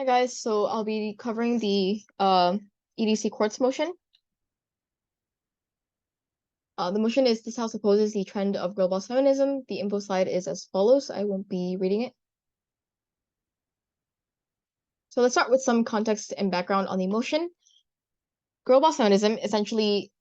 Hi guys, so I'll be covering the EDC courts motion. The motion is this house opposes the trend of girlboss feminism. The info slide is as follows. I won't be reading it. So let's start with some context and background on the motion. Girlboss feminism essentially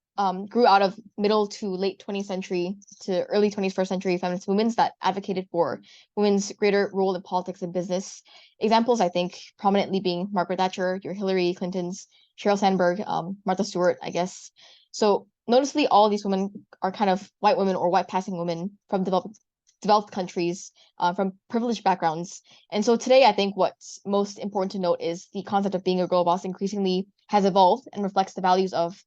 grew out of middle to late 20th century to early 21st century feminist movements that advocated for women's greater role in politics and business. Examples, I think, prominently being Margaret Thatcher, your Hillary Clintons, Sheryl Sandberg, Martha Stewart, I guess. So noticeably, all of these women are kind of white women or white passing women from developed countries, from privileged backgrounds. And so today, I think what's most important to note is the concept of being a girl boss increasingly has evolved and reflects the values of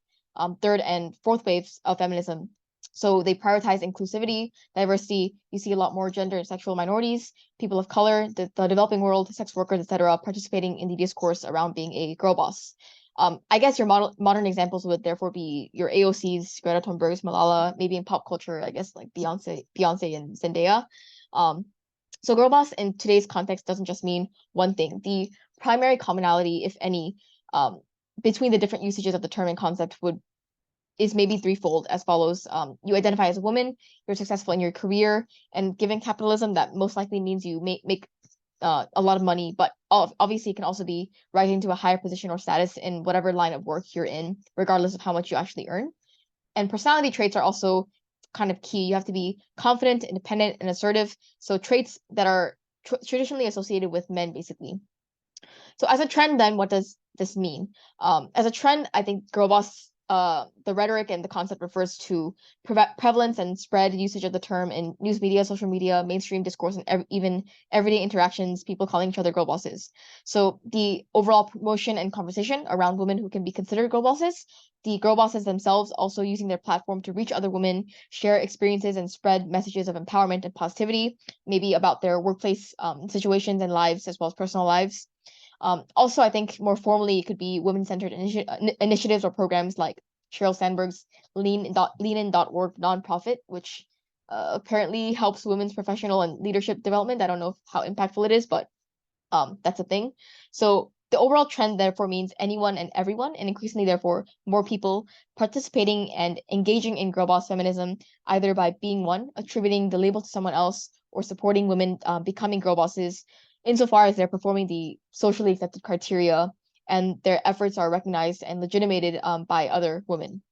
third and fourth waves of feminism. So they prioritize inclusivity, diversity. You see a lot more gender and sexual minorities, people of color, the developing world, sex workers, etc., participating in the discourse around being a girl boss. I guess your modern examples would therefore be your AOCs, Greta Thunberg's, Malala, maybe in pop culture, I guess like Beyonce and Zendaya. So girl boss in today's context doesn't just mean one thing. The primary commonality, if any, between the different usages of the term and concept is maybe threefold as follows. You identify as a woman, you're successful in your career, and given capitalism, that most likely means you make a lot of money, but obviously it can also be rising to a higher position or status in whatever line of work you're in, regardless of how much you actually earn. And personality traits are also kind of key. You have to be confident, independent, and assertive. So traits that are traditionally associated with men, basically. So as a trend, then what does this mean? As a trend, I think girl boss, the rhetoric and the concept refers to prevalence and spread usage of the term in news media, social media, mainstream discourse, and even everyday interactions, people calling each other girl bosses. So the overall promotion and conversation around women who can be considered girl bosses, the girl bosses themselves also using their platform to reach other women, share experiences, and spread messages of empowerment and positivity, maybe about their workplace situations and lives as well as personal lives. Also, I think more formally, it could be women-centered initiatives or programs like Sheryl Sandberg's leanin.org nonprofit, which apparently helps women's professional and leadership development. I don't know how impactful it is, but that's a thing. So the overall trend therefore means anyone and everyone, and increasingly therefore more people participating and engaging in girl boss feminism, either by being one, attributing the label to someone else, or supporting women becoming girl bosses, insofar as they're performing the socially accepted criteria and their efforts are recognized and legitimated by other women.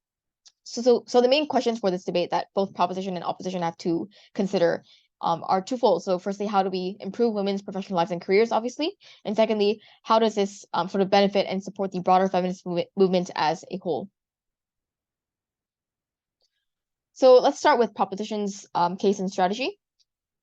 So the main questions for this debate that both proposition and opposition have to consider are twofold. So firstly, how do we improve women's professional lives and careers, obviously? And secondly, how does this sort of benefit and support the broader feminist movement as a whole? So let's start with proposition's case and strategy.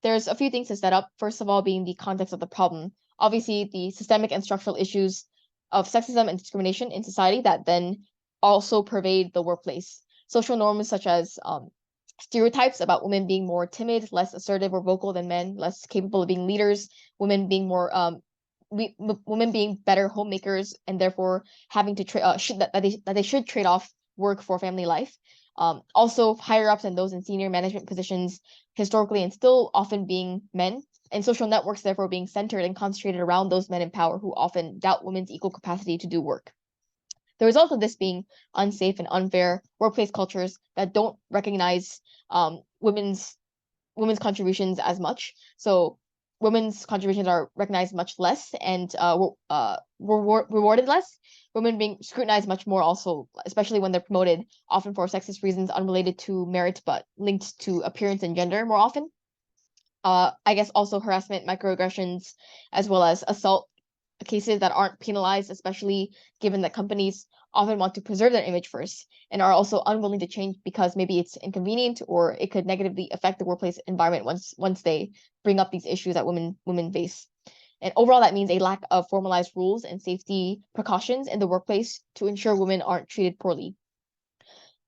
There's a few things to set up. First of all, being the context of the problem. Obviously, the systemic and structural issues of sexism and discrimination in society that then also pervade the workplace. Social norms such as stereotypes about women being more timid, less assertive or vocal than men, less capable of being leaders, women being more women being better homemakers, and therefore having to that they should trade off work for family life. Also, higher ups and those in senior management positions historically and still often being men, and social networks therefore being centered and concentrated around those men in power who often doubt women's equal capacity to do work. The result of this being unsafe and unfair workplace cultures that don't recognize women's contributions as much. So women's contributions are recognized much less and rewarded less. Women being scrutinized much more also, especially when they're promoted, often for sexist reasons unrelated to merit but linked to appearance and gender more often. I guess also harassment, microaggressions, as well as assault cases that aren't penalized, especially given that companies often want to preserve their image first and are also unwilling to change because maybe it's inconvenient or it could negatively affect the workplace environment once they bring up these issues that women face. And overall, that means a lack of formalized rules and safety precautions in the workplace to ensure women aren't treated poorly.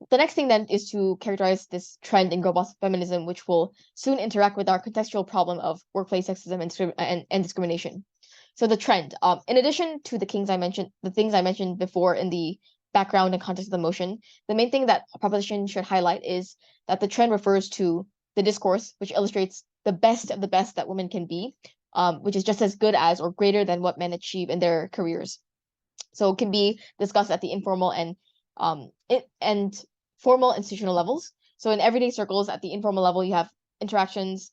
The next thing then is to characterize this trend in girlboss feminism, which will soon interact with our contextual problem of workplace sexism and discrimination. So the trend, in addition to the things I mentioned before in the background and context of the motion, the main thing that a proposition should highlight is that the trend refers to the discourse, which illustrates the best of the best that women can be, which is just as good as or greater than what men achieve in their careers. So it can be discussed at the informal and formal institutional levels. So in everyday circles, at the informal level, you have interactions,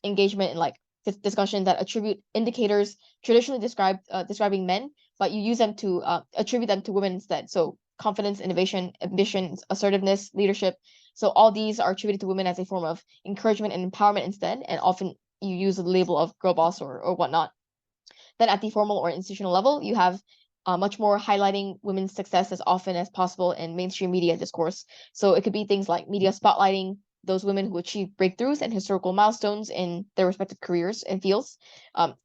engagement, and like discussion that attribute indicators traditionally describing men, but you use them to attribute them to women instead. So confidence, innovation, ambition, assertiveness, leadership. So all these are attributed to women as a form of encouragement and empowerment instead, and often you use the label of girl boss or whatnot. Then at the formal or institutional level, you have much more highlighting women's success as often as possible in mainstream media discourse. So it could be things like media spotlighting those women who achieve breakthroughs and historical milestones in their respective careers and fields,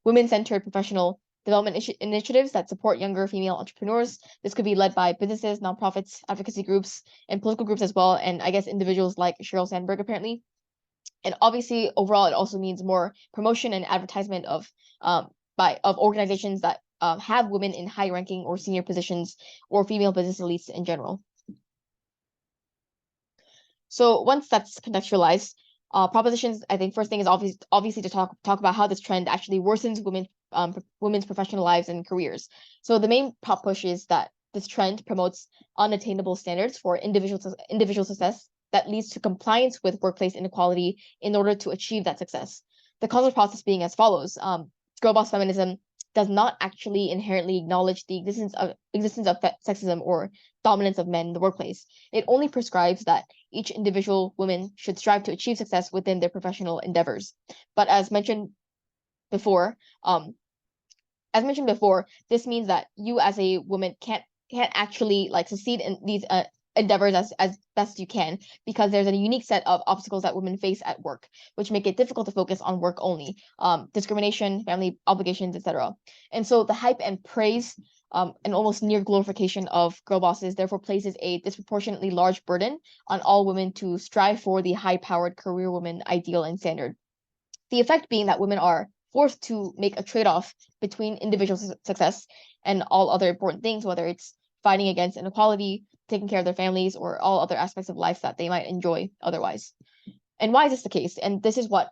women-centered professional development initiatives that support younger female entrepreneurs. This could be led by businesses, nonprofits, advocacy groups, and political groups as well, and I guess individuals like Sheryl Sandberg apparently. And obviously, overall, it also means more promotion and advertisement of organizations that have women in high ranking or senior positions or female business elites in general. So once that's contextualized, propositions, I think first thing is obviously to talk about how this trend actually worsens women's professional lives and careers. So the main prop push is that this trend promotes unattainable standards for individual success that leads to compliance with workplace inequality in order to achieve that success. The causal process being as follows. Girlboss feminism does not actually inherently acknowledge the existence of sexism or dominance of men in the workplace. It only prescribes that each individual woman should strive to achieve success within their professional endeavors. But as mentioned before, this means that you as a woman can't actually like succeed in these endeavors as best you can, because there's a unique set of obstacles that women face at work, which make it difficult to focus on work only, discrimination, family obligations, etc. And so the hype and praise and almost near glorification of girl bosses therefore places a disproportionately large burden on all women to strive for the high-powered career woman ideal and standard. The effect being that women are forced to make a trade-off between individual success and all other important things, whether it's fighting against inequality, taking care of their families, or all other aspects of life that they might enjoy otherwise. And why is this the case? And this is what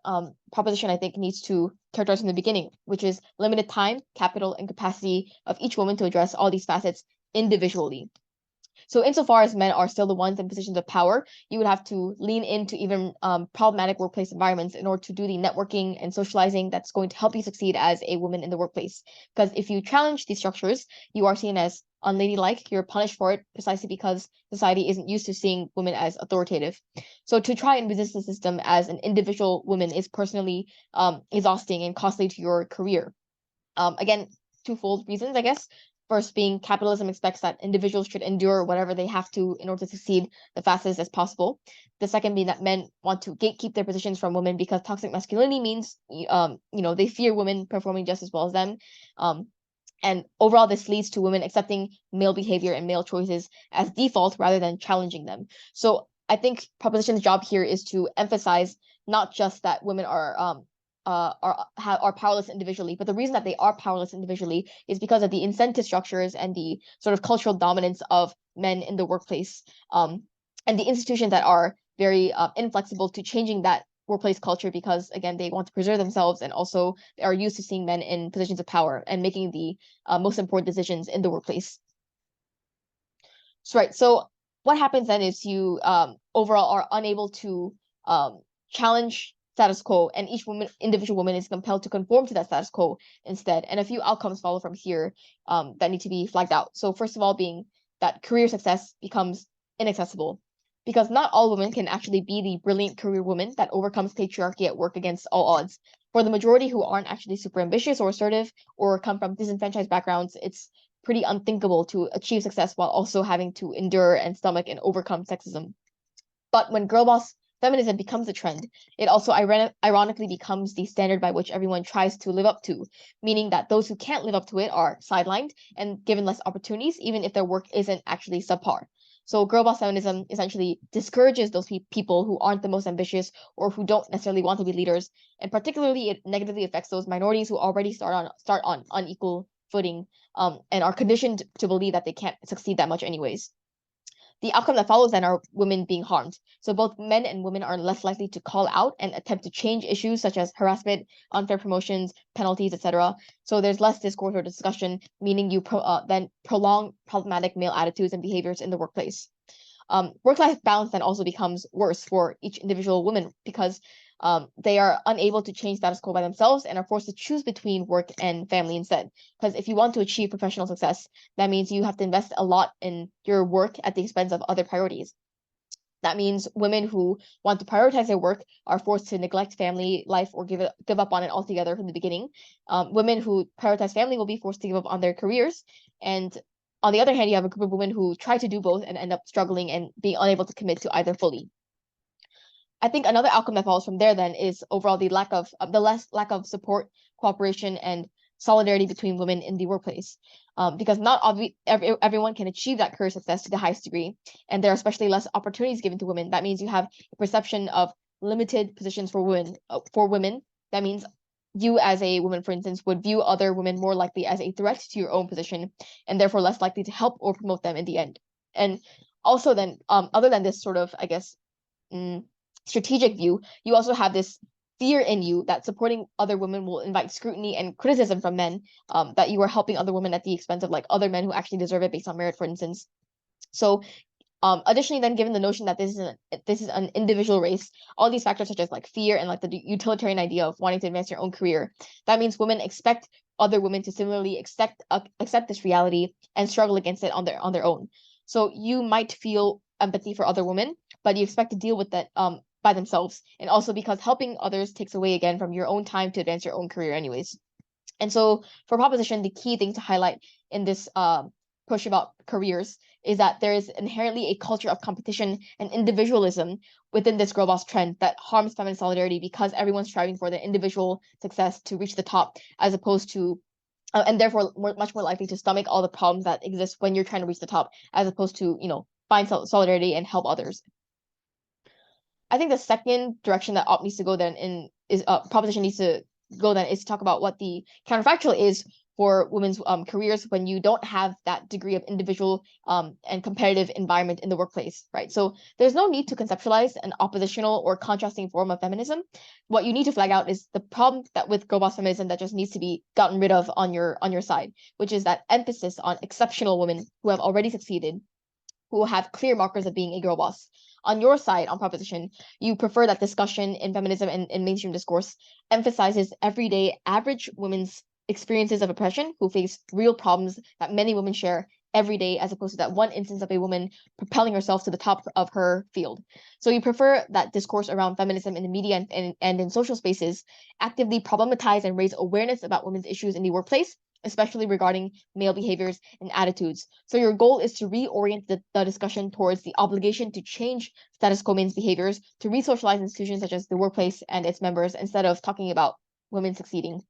proposition I think needs to characterize from the beginning, which is limited time, capital, and capacity of each woman to address all these facets individually. So insofar as men are still the ones in positions of power, you would have to lean into even problematic workplace environments in order to do the networking and socializing that's going to help you succeed as a woman in the workplace. Because if you challenge these structures, you are seen as unladylike. You're punished for it precisely because society isn't used to seeing women as authoritative. So to try and resist the system as an individual woman is personally exhausting and costly to your career. Again, twofold reasons, I guess. First being capitalism expects that individuals should endure whatever they have to in order to succeed the fastest as possible. The second being that men want to gatekeep their positions from women because toxic masculinity means, they fear women performing just as well as them. And overall, this leads to women accepting male behavior and male choices as default rather than challenging them. So I think proposition's job here is to emphasize not just that women are powerless individually, but the reason that they are powerless individually is because of the incentive structures and the sort of cultural dominance of men in the workplace, and the institutions that are very inflexible to changing that workplace culture, because again they want to preserve themselves and also they are used to seeing men in positions of power and making the most important decisions in the workplace. So what happens then is you overall are unable to challenge status quo, and each individual woman is compelled to conform to that status quo instead. And a few outcomes follow from here that need to be flagged out. So first of all being that career success becomes inaccessible, because not all women can actually be the brilliant career woman that overcomes patriarchy at work against all odds. For the majority who aren't actually super ambitious or assertive or come from disenfranchised backgrounds, it's pretty unthinkable to achieve success while also having to endure and stomach and overcome sexism. But when girl boss feminism becomes a trend, it also ironically becomes the standard by which everyone tries to live up to, meaning that those who can't live up to it are sidelined and given less opportunities, even if their work isn't actually subpar. So girl boss feminism essentially discourages those people who aren't the most ambitious or who don't necessarily want to be leaders, and particularly it negatively affects those minorities who already start on unequal footing and are conditioned to believe that they can't succeed that much anyways. The outcome that follows then are women being harmed. So both men and women are less likely to call out and attempt to change issues such as harassment, unfair promotions, penalties, etc. So there's less discourse or discussion, meaning you then prolong problematic male attitudes and behaviors in the workplace. Work-life balance then also becomes worse for each individual woman because they are unable to change status quo by themselves and are forced to choose between work and family instead. Because if you want to achieve professional success, that means you have to invest a lot in your work at the expense of other priorities. That means women who want to prioritize their work are forced to neglect family life or give up on it altogether from the beginning. Women who prioritize family will be forced to give up on their careers. And on the other hand, you have a group of women who try to do both and end up struggling and being unable to commit to either fully. I think another outcome that follows from there then is overall the lack of support, cooperation, and solidarity between women in the workplace. Because not everyone can achieve that career success to the highest degree, and there are especially less opportunities given to women. That means you have a perception of limited positions for women. That means you as a woman, for instance, would view other women more likely as a threat to your own position, and therefore less likely to help or promote them in the end. And also then, other than this sort of, I guess, strategic view, you also have this fear in you that supporting other women will invite scrutiny and criticism from men, that you are helping other women at the expense of like other men who actually deserve it based on merit, for instance. So additionally, then given the notion that this is an individual race, all these factors such as like fear and like the utilitarian idea of wanting to advance your own career, that means women expect other women to similarly accept this reality and struggle against it on their own. So you might feel empathy for other women, but you expect to deal with that by themselves, and also because helping others takes away again from your own time to advance your own career anyways. And so for proposition, the key thing to highlight in this push about careers is that there is inherently a culture of competition and individualism within this girl boss trend that harms feminine solidarity because everyone's striving for their individual success to reach the top, as opposed to and therefore much more likely to stomach all the problems that exist when you're trying to reach the top, as opposed to find solidarity and help others. I think the second direction that op needs to go then is proposition needs to go then is to talk about what the counterfactual is for women's careers when you don't have that degree of individual and competitive environment in the workplace, right? So there's no need to conceptualize an oppositional or contrasting form of feminism. What you need to flag out is the problem that with girlboss feminism that just needs to be gotten rid of on your side, which is that emphasis on exceptional women who have already succeeded, who have clear markers of being a girl boss. On your side, on proposition, you prefer that discussion in feminism and in mainstream discourse emphasizes everyday average women's experiences of oppression who face real problems that many women share every day, as opposed to that one instance of a woman propelling herself to the top of her field. So you prefer that discourse around feminism in the media and in social spaces actively problematize and raise awareness about women's issues in the workplace, especially regarding male behaviors and attitudes. So your goal is to reorient the discussion towards the obligation to change status quo men's behaviors, to re-socialize institutions such as the workplace and its members, instead of talking about women succeeding.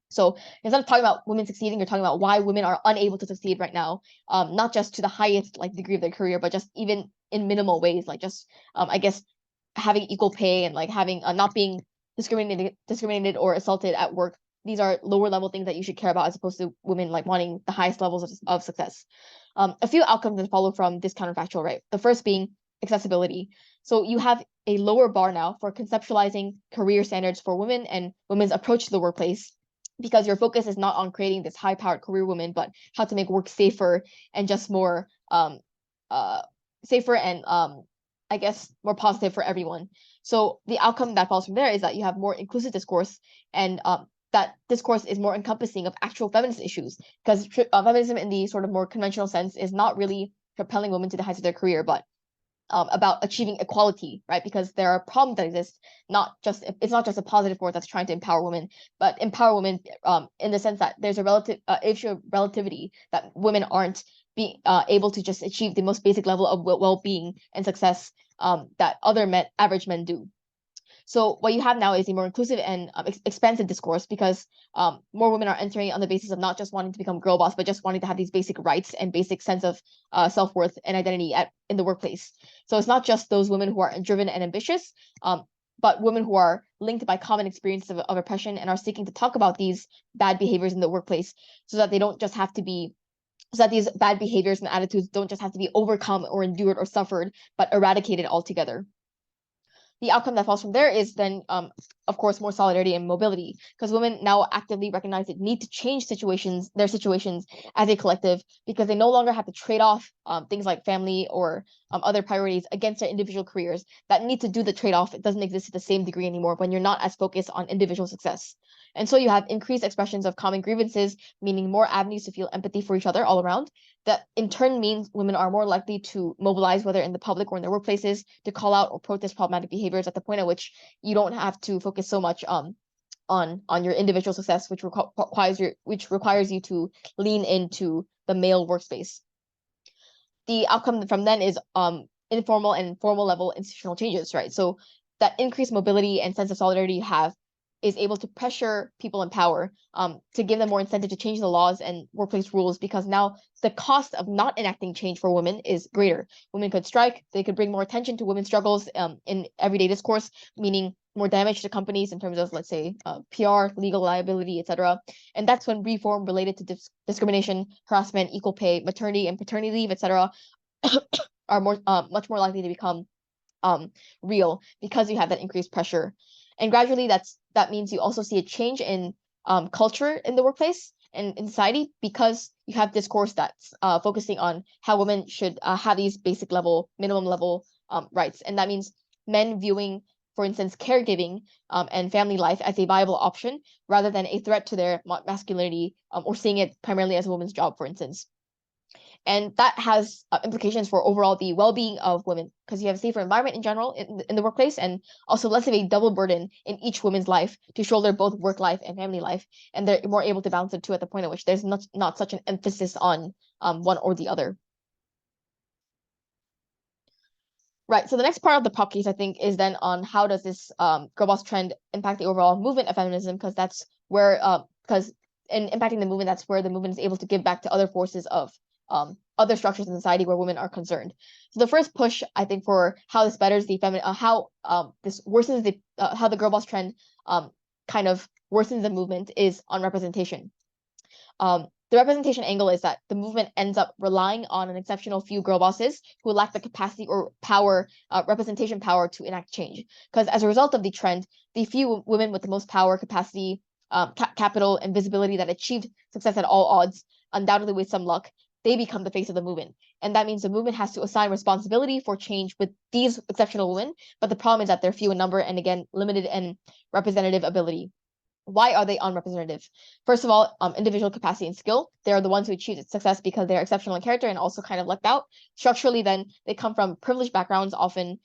So instead of talking about women succeeding, you're talking about why women are unable to succeed right now, not just to the highest like degree of their career, but just even in minimal ways, like just I guess having equal pay and like having not being discriminated or assaulted at work. These are lower level things that you should care about, as opposed to women like wanting the highest levels of success. A few outcomes that follow from this counterfactual, right? The first being accessibility. So you have a lower bar now for conceptualizing career standards for women and women's approach to the workplace, because your focus is not on creating this high-powered career woman, but how to make work safer and just more safer and I guess more positive for everyone. So the outcome that follows from there is that you have more inclusive discourse, and that discourse is more encompassing of actual feminist issues, because feminism in the sort of more conventional sense is not really propelling women to the heights of their career, but about achieving equality, right? Because there are problems that exist. It's not just a positive force that's trying to empower women, but empower women in the sense that there's a issue of relativity, that women aren't being able to just achieve the most basic level of well-being and success that other average men do. So what you have now is a more inclusive and expansive discourse, because more women are entering on the basis of not just wanting to become girl boss, but just wanting to have these basic rights and basic sense of self-worth and identity in the workplace. So it's not just those women who are driven and ambitious, but women who are linked by common experiences of oppression and are seeking to talk about these bad behaviors in the workplace, so that they don't just have to be so that these bad behaviors and attitudes don't just have to be overcome or endured or suffered, but eradicated altogether. The outcome that falls from there is then, of course, more solidarity and mobility, because women now actively recognize the need to change their situations as a collective, because they no longer have to trade off things like family or other priorities against their individual careers. That need to do the trade off, it doesn't exist to the same degree anymore when you're not as focused on individual success. And so you have increased expressions of common grievances, meaning more avenues to feel empathy for each other all around. That in turn means women are more likely to mobilize, whether in the public or in their workplaces, to call out or protest problematic behaviors at the point at which you don't have to focus so much on your individual success, which requires you to lean into the male workspace. The outcome from then is informal and formal level institutional changes, right? So that increased mobility and sense of solidarity you have is able to pressure people in power to give them more incentive to change the laws and workplace rules, because now the cost of not enacting change for women is greater. Women could strike, they could bring more attention to women's struggles in everyday discourse, meaning more damage to companies in terms of, let's say, PR, legal liability, etc. And that's when reform related to discrimination, harassment, equal pay, maternity and paternity leave, etc., are much more likely to become real, because you have that increased pressure. And gradually that means you also see a change in culture in the workplace and in society, because you have discourse that's focusing on how women should have these minimum level rights. And that means men viewing, for instance, caregiving and family life as a viable option rather than a threat to their masculinity, or seeing it primarily as a woman's job, for instance. And that has implications for overall the well-being of women, because you have a safer environment in general in the workplace, and also less of a double burden in each woman's life to shoulder both work life and family life, and they're more able to balance the two at the point at which there's not such an emphasis on one or the other. Right. So the next part of the pop case, I think, is then on how does this girlboss trend impact the overall movement of feminism, because that's where because in impacting the movement, that's where the movement is able to give back to other forces of other structures in society where women are concerned. So the first push, I think, for how this betters the how this worsens how the girlboss trend kind of worsens the movement is on representation. The representation angle is that the movement ends up relying on an exceptional few girl bosses who lack the capacity or power, representation power to enact change. Because as a result of the trend, the few women with the most power, capacity, capital, and visibility that achieved success at all odds, undoubtedly with some luck, they become the face of the movement. And that means the movement has to assign responsibility for change with these exceptional women. But the problem is that they're few in number and, again, limited in representative ability. Why are they unrepresentative? First of all, individual capacity and skill. They are the ones who achieve success because they're exceptional in character and also kind of lucked out. Structurally, then, they come from privileged backgrounds, often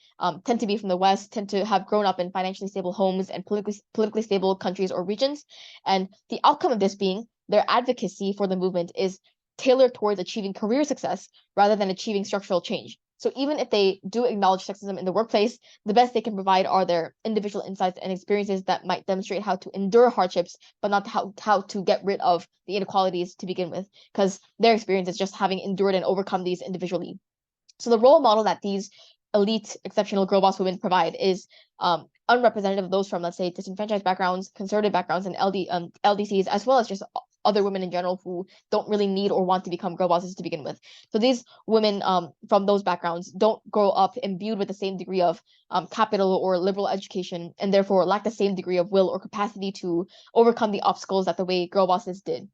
tend to be from the West, tend to have grown up in financially stable homes and politically stable countries or regions. And the outcome of this being their advocacy for the movement is tailored towards achieving career success rather than achieving structural change. So even if they do acknowledge sexism in the workplace, the best they can provide are their individual insights and experiences that might demonstrate how to endure hardships, but not how to get rid of the inequalities to begin with, because their experience is just having endured and overcome these individually. So the role model that these elite, exceptional girl boss women provide is unrepresentative of those from, let's say, disenfranchised backgrounds, conservative backgrounds, and LDCs, as well as just other women in general who don't really need or want to become girl bosses to begin with. So these women from those backgrounds don't grow up imbued with the same degree of capital or liberal education, and therefore lack the same degree of will or capacity to overcome the obstacles that the way girl bosses did.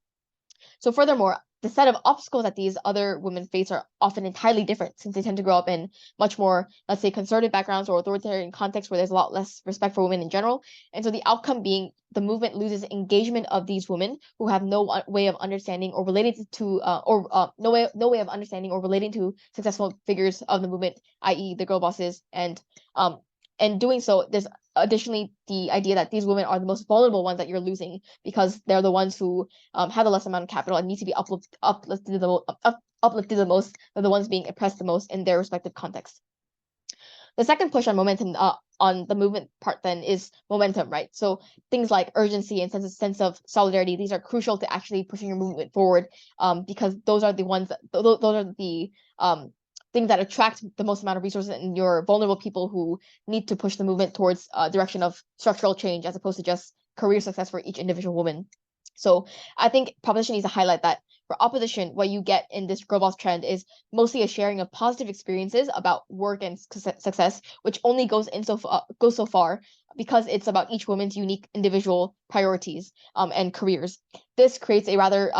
So furthermore, the set of obstacles that these other women face are often entirely different, since they tend to grow up in much more, let's say, conservative backgrounds or authoritarian contexts where there's a lot less respect for women in general. And so the outcome being the movement loses engagement of these women who have no way of understanding or relating to no way of understanding or relating to successful figures of the movement, i.e., the girl bosses, and doing so, there's additionally the idea that these women are the most vulnerable ones that you're losing, because they're the ones who have the less amount of capital and need to be uplifted the most. They're the ones being oppressed the most in their respective context. The second push on momentum on the movement part then is momentum, right? So things like urgency and sense of solidarity, these are crucial to actually pushing your movement forward, because those are the ones that those are the things that attract the most amount of resources in your vulnerable people who need to push the movement towards a direction of structural change as opposed to just career success for each individual woman. So I think proposition needs to highlight that For opposition, what you get in this Girlboss trend is mostly a sharing of positive experiences about work and success, which only goes so far because it's about each woman's unique individual priorities and careers. This creates a rather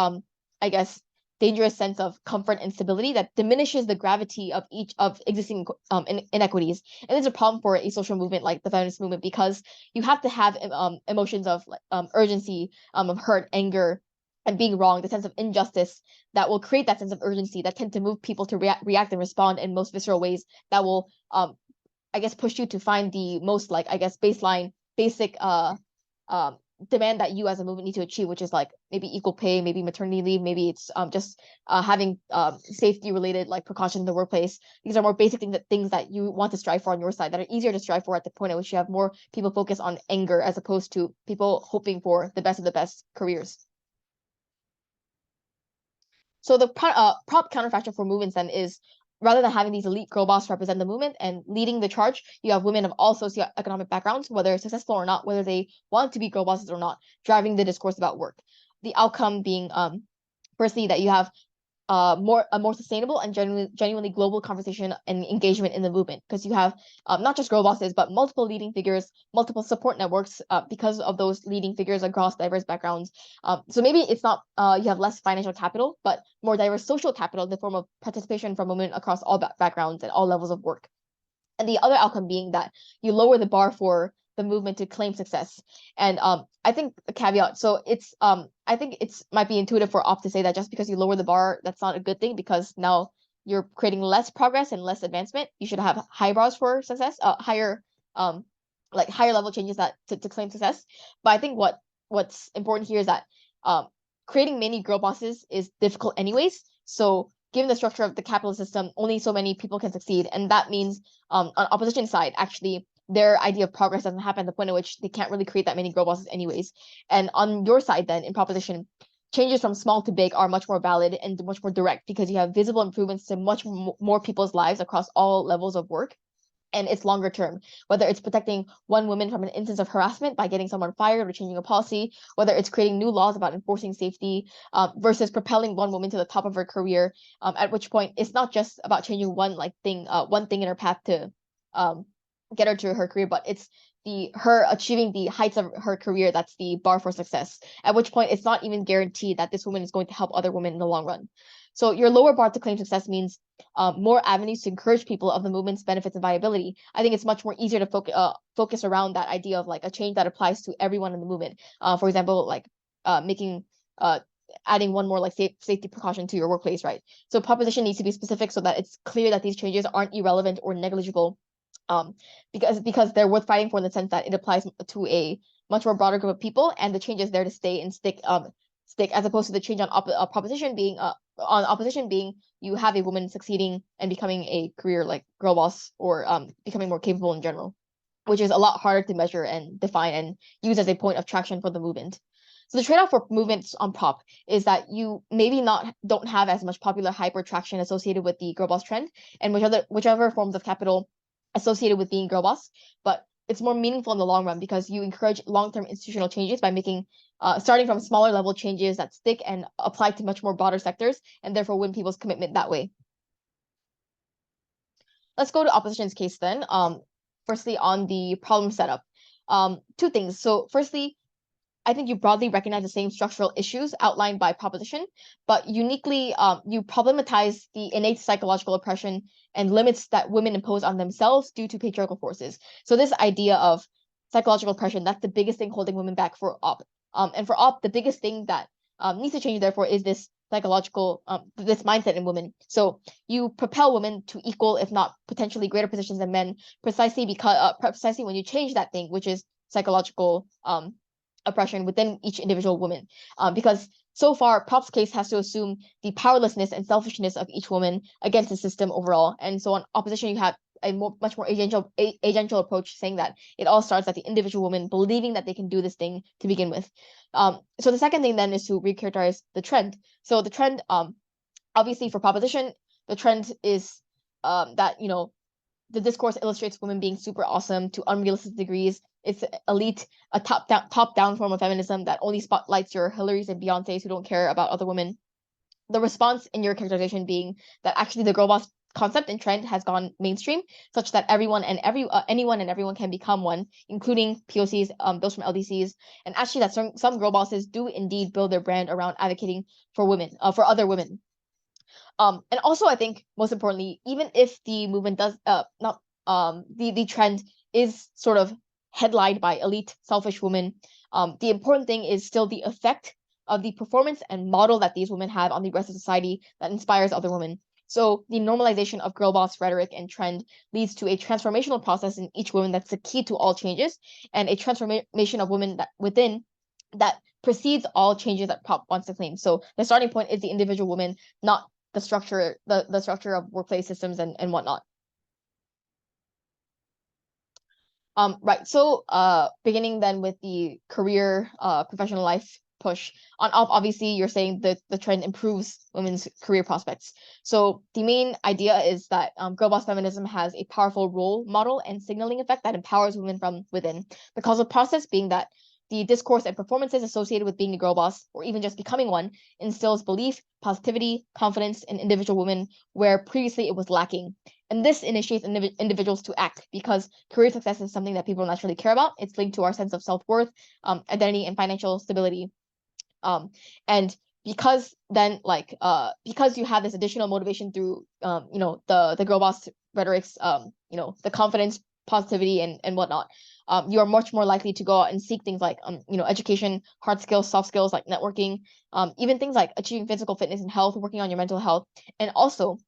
I guess dangerous sense of comfort and stability that diminishes the gravity of each of existing inequities. And it's a problem for a social movement like the feminist movement because you have to have emotions of urgency, of hurt, anger, and being wrong, the sense of injustice that will create that sense of urgency that tend to move people to react and respond in most visceral ways that will I guess push you to find the most like I guess baseline basic um demand that you as a movement need to achieve, which is like maybe equal pay, maybe maternity leave, maybe it's just having safety related like precautions in the workplace. These are more basic things that you want to strive for on your side that are easier to strive for at the point at which you have more people focus on anger as opposed to people hoping for the best of the best careers. So the prop counterfactual for movements then is rather than having these elite girl boss represent the movement and leading the charge, you have women of all socioeconomic backgrounds, whether successful or not, whether they want to be girl bosses or not, driving the discourse about work. The outcome being firstly that you have a more sustainable and genuinely global conversation and engagement in the movement because you have not just girl bosses but multiple leading figures, multiple support networks because of those leading figures across diverse backgrounds. So maybe it's not you have less financial capital but more diverse social capital in the form of participation from women across all backgrounds and all levels of work. And the other outcome being that you lower the bar for the movement to claim success. And I think a caveat, so it's I think it's might be intuitive for op to say that just because you lower the bar, that's not a good thing because now you're creating less progress and less advancement. You should have high bars for success, higher like higher level changes that to claim success. But I think what's important here is that creating many girl bosses is difficult anyways. So given the structure of the capitalist system, only so many people can succeed. And that means on opposition side, actually, their idea of progress doesn't happen at the point at which they can't really create that many girl bosses anyways. And on your side then, in proposition, changes from small to big are much more valid and much more direct because you have visible improvements to much more people's lives across all levels of work. And it's longer term, whether it's protecting one woman from an instance of harassment by getting someone fired or changing a policy, whether it's creating new laws about enforcing safety versus propelling one woman to the top of her career, at which point it's not just about changing one thing in her path to get her to her career, but it's her achieving the heights of her career that's the bar for success, at which point it's not even guaranteed that this woman is going to help other women in the long run. So your lower bar to claim success means more avenues to encourage people of the movement's benefits and viability. I think it's much more easier to focus around that idea of like a change that applies to everyone in the movement. For example, like making adding one more like safety precaution to your workplace, right? So proposition needs to be specific so that it's clear that these changes aren't irrelevant or negligible, because they're worth fighting for in the sense that it applies to a much more broader group of people, and the change is there to stay and stick, as opposed to the change on opposition being you have a woman succeeding and becoming a career like girl boss or becoming more capable in general, which is a lot harder to measure and define and use as a point of traction for the movement. So the trade-off for movements on prop is that you maybe don't have as much popular hype or traction associated with the girl boss trend and whichever forms of capital associated with being girl boss, but it's more meaningful in the long run because you encourage long-term institutional changes by making starting from smaller level changes that stick and apply to much more broader sectors and therefore win people's commitment that way. Let's go to opposition's case then. Firstly, on the problem setup. Two things. So firstly, I think you broadly recognize the same structural issues outlined by proposition, but uniquely, you problematize the innate psychological oppression and limits that women impose on themselves due to patriarchal forces. So this idea of psychological oppression, that's the biggest thing holding women back for op. And for op, the biggest thing that needs to change, therefore, is this psychological, this mindset in women. So you propel women to equal, if not potentially greater positions than men, precisely when you change that thing, which is psychological oppression within each individual woman, because so far prop's case has to assume the powerlessness and selfishness of each woman against the system overall, and so on opposition you have a much more agential approach saying that it all starts at the individual woman believing that they can do this thing to begin with. So the second thing then is to recharacterize the trend. So the trend, obviously for proposition, the trend is that the discourse illustrates women being super awesome to unrealistic degrees. It's elite, a top down form of feminism that only spotlights your Hillarys and Beyoncés who don't care about other women. the response in your characterization being that actually the girl boss concept and trend has gone mainstream, such that anyone and everyone can become one, including POCs, those from LDCs, and actually that some girl bosses do indeed build their brand around advocating for women, for other women. And also I think most importantly, even if the movement does not the trend is sort of headlined by elite selfish women, the important thing is still the effect of the performance and model that these women have on the rest of society that inspires other women. So the normalization of girl boss rhetoric and trend leads to a transformational process in each woman that's the key to all changes, and a transformation of women that within that precedes all changes that pop wants to claim. So the starting point is the individual woman, not the structure, the structure of workplace systems and whatnot. Right. So beginning then with the career, professional life push. Obviously you're saying that the trend improves women's career prospects. So the main idea is that girlboss feminism has a powerful role model and signaling effect that empowers women from within. The causal process being that the discourse and performances associated with being a girl boss, or even just becoming one, instills belief, positivity, confidence in individual women where previously it was lacking. And this initiates individuals to act, because career success is something that people naturally care about. It's linked to our sense of self-worth, identity, and financial stability. And because then because you have this additional motivation through the girl boss rhetorics, the confidence, positivity, and whatnot, you are much more likely to go out and seek things like education, hard skills, soft skills like networking, even things like achieving physical fitness and health, working on your mental health. And also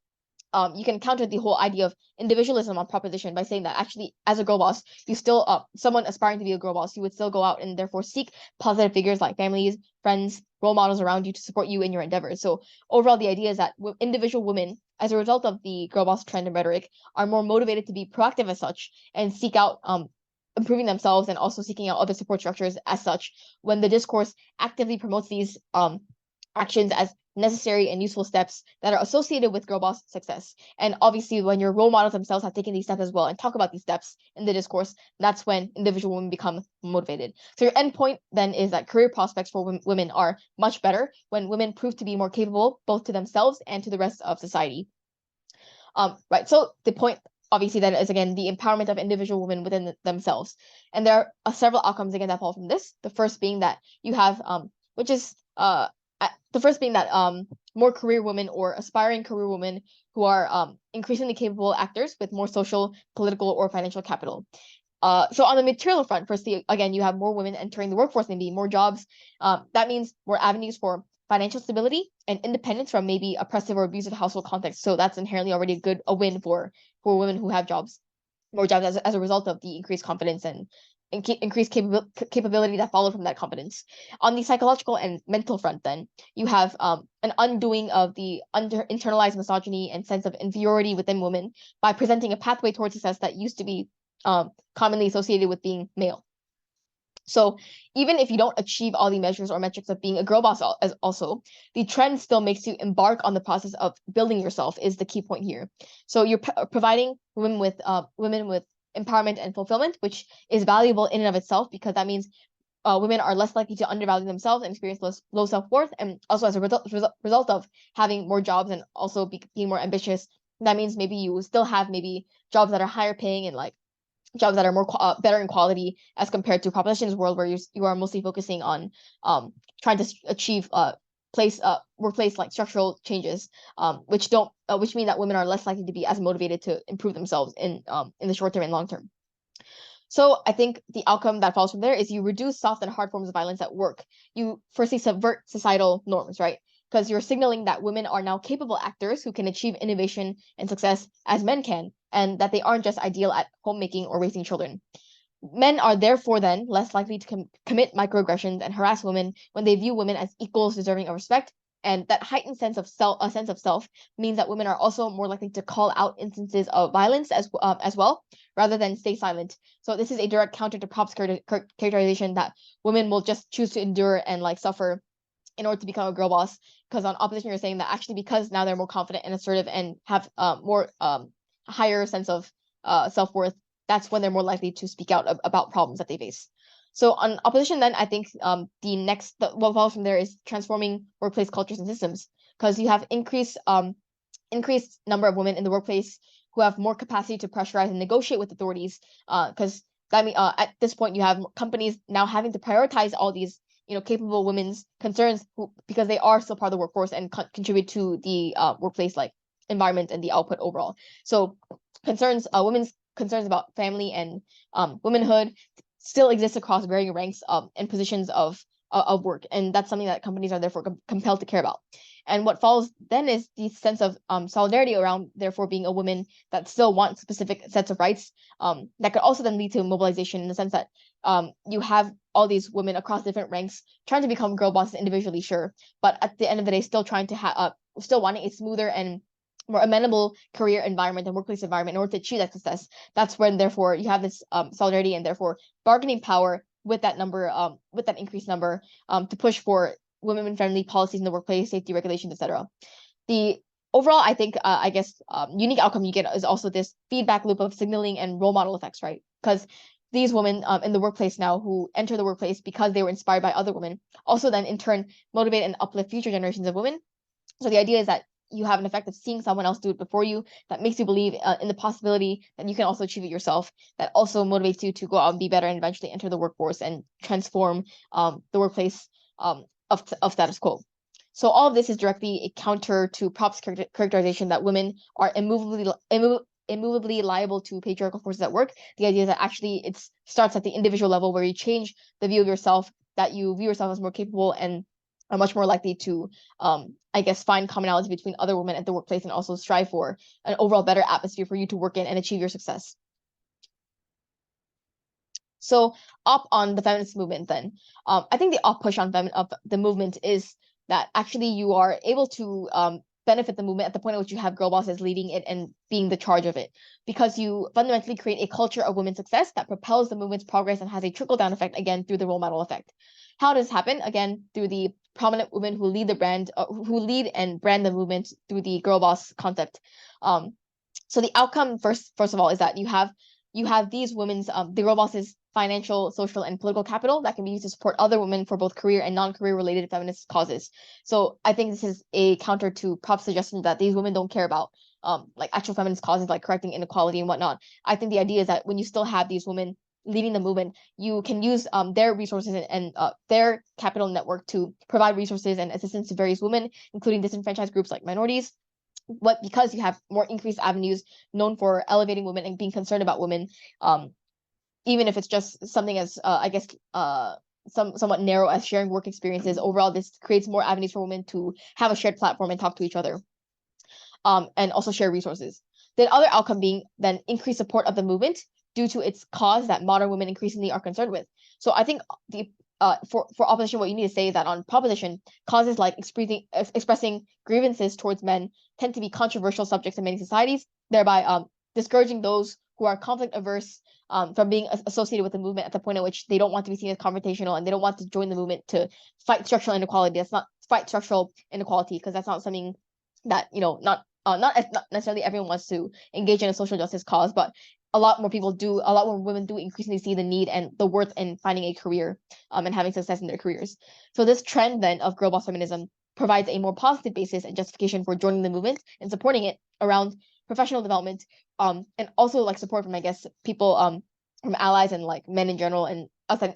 you can counter the whole idea of individualism on proposition by saying that actually, as a girl boss, you still, someone aspiring to be a girl boss, you would still go out and therefore seek positive figures like families, friends, role models around you to support you in your endeavors. So overall, the idea is that individual women, as a result of the girl boss trend and rhetoric, are more motivated to be proactive as such and seek out improving themselves and also seeking out other support structures as such, when the discourse actively promotes these actions as necessary and useful steps that are associated with girl boss success. And obviously, when your role models themselves have taken these steps as well and talk about these steps in the discourse, that's when individual women become motivated. So your end point then is that career prospects for women are much better when women prove to be more capable both to themselves and to the rest of society. Right. So the point obviously then is again the empowerment of individual women within themselves. And there are several outcomes again that fall from this. The first being that you have which is the first being that more career women or aspiring career women who are increasingly capable actors with more social, political, or financial capital. So on the material front, firstly, again, you have more women entering the workforce, maybe more jobs. That means more avenues for financial stability and independence from maybe oppressive or abusive household context. So that's inherently already a win for women who have jobs, more jobs as a result of the increased confidence and increased capability that follow from that confidence. On the psychological and mental front, then you have an undoing of the internalized misogyny and sense of inferiority within women by presenting a pathway towards success that used to be commonly associated with being male. So even if you don't achieve all the measures or metrics of being a girl boss, also the trend still makes you embark on the process of building yourself is the key point here. So you're providing women with empowerment and fulfillment, which is valuable in and of itself, because that means women are less likely to undervalue themselves and experience low self-worth. And also as a result of having more jobs and also being more ambitious, that means maybe you still have maybe jobs that are higher paying and like jobs that are more better in quality as compared to propositions world where you are mostly focusing on trying to achieve workplace like structural changes, which mean that women are less likely to be as motivated to improve themselves in the short term and long term. So I think the outcome that follows from there is you reduce soft and hard forms of violence at work. You firstly subvert societal norms, right? Because you're signaling that women are now capable actors who can achieve innovation and success as men can, and that they aren't just ideal at homemaking or raising children. Men are therefore then less likely to commit microaggressions and harass women when they view women as equals deserving of respect. And that heightened sense of self means that women are also more likely to call out instances of violence as well, rather than stay silent. So this is a direct counter to Prop's characterization that women will just choose to endure and like suffer in order to become a girl boss. Because on opposition, you're saying that actually because now they're more confident and assertive and have more higher sense of self-worth, that's when they're more likely to speak out about problems that they face. So on opposition, then I think what follows from there is transforming workplace cultures and systems. because you have increased number of women in the workplace who have more capacity to pressurize and negotiate with authorities. Because that mean at this point you have companies now having to prioritize all these capable women's concerns because they are still part of the workforce and contribute to the workplace like environment and the output overall. So women's concerns about family and womanhood still exist across varying ranks and positions of work, and that's something that companies are therefore compelled to care about. And what follows then is the sense of solidarity around therefore being a woman that still wants specific sets of rights that could also then lead to mobilization in the sense that you have all these women across different ranks trying to become girl bosses individually, sure, but at the end of the day still trying to still wanting a smoother and more amenable career environment and workplace environment in order to achieve that success. That's when therefore you have this solidarity and therefore bargaining power with that number, with that increased number, to push for women-friendly policies in the workplace, safety regulations, etc. The overall, I think, unique outcome you get is also this feedback loop of signaling and role model effects, right? Because these women in the workplace now who enter the workplace because they were inspired by other women also then in turn motivate and uplift future generations of women. So the idea is that you have an effect of seeing someone else do it before you that makes you believe in the possibility that you can also achieve it yourself, that also motivates you to go out and be better and eventually enter the workforce and transform the workplace of status quo. So all of this is directly a counter to Prop's characterization that women are immovably liable to patriarchal forces at work. The idea that actually it starts at the individual level where you change the view of yourself, that you view yourself as more capable and are much more likely to, find commonality between other women at the workplace and also strive for an overall better atmosphere for you to work in and achieve your success. So up on the feminist movement then, I think the up push on the movement is that actually you are able to benefit the movement at the point at which you have girl bosses leading it and being the charge of it, because you fundamentally create a culture of women's success that propels the movement's progress and has a trickle-down effect, again, through the role model effect. How does this happen? Again, through the prominent women who lead the brand, who lead and brand the movement through the girl boss concept. So the outcome first of all is that you have these women's the girl bosses financial, social, and political capital that can be used to support other women for both career and non-career related feminist causes. So I think this is a counter to Prop's suggestion that these women don't care about like actual feminist causes like correcting inequality and whatnot. I think the idea is that when you still have these women leading the movement, you can use their resources and their capital network to provide resources and assistance to various women, including disenfranchised groups like minorities. But because you have more increased avenues known for elevating women and being concerned about women, even if it's just something as somewhat narrow as sharing work experiences, overall this creates more avenues for women to have a shared platform and talk to each other, and also share resources. The other outcome being then increased support of the movement due to its cause that modern women increasingly are concerned with. So I think the for opposition, what you need to say is that on proposition, causes like expressing grievances towards men tend to be controversial subjects in many societies, thereby discouraging those who are conflict averse from being associated with the movement at the point at which they don't want to be seen as confrontational and they don't want to join the movement to fight structural inequality. That's not fight structural inequality, because that's not something that not necessarily everyone wants to engage in a social justice cause, but a lot more women do increasingly see the need and the worth in finding a career and having success in their careers. So this trend then of girl boss feminism provides a more positive basis and justification for joining the movement and supporting it around professional development, and also like support from people from allies and like men in general and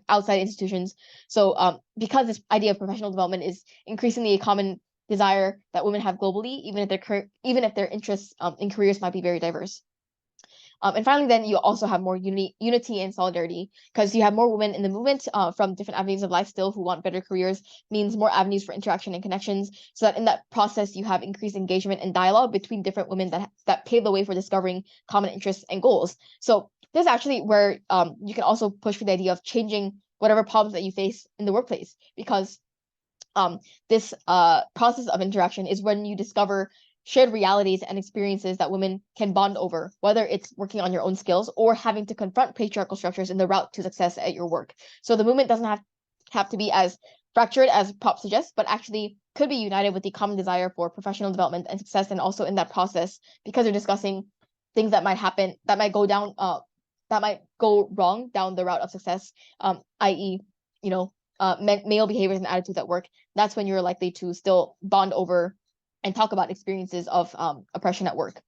outside institutions. So because this idea of professional development is increasingly a common desire that women have globally, even if their interests in careers might be very diverse. And finally, then you also have more unity and solidarity, because you have more women in the movement from different avenues of life still who want better careers, means more avenues for interaction and connections, so that in that process you have increased engagement and dialogue between different women that pave the way for discovering common interests and goals. So this is actually where you can also push for the idea of changing whatever problems that you face in the workplace, because this process of interaction is when you discover shared realities and experiences that women can bond over, whether it's working on your own skills or having to confront patriarchal structures in the route to success at your work. So the movement doesn't have to be as fractured as Prop suggests, but actually could be united with the common desire for professional development and success, and also in that process, because you're discussing things that might happen, that might go wrong down the route of success, i.e., male behaviors and attitudes at work. That's when you're likely to still bond over and talk about experiences of oppression at work.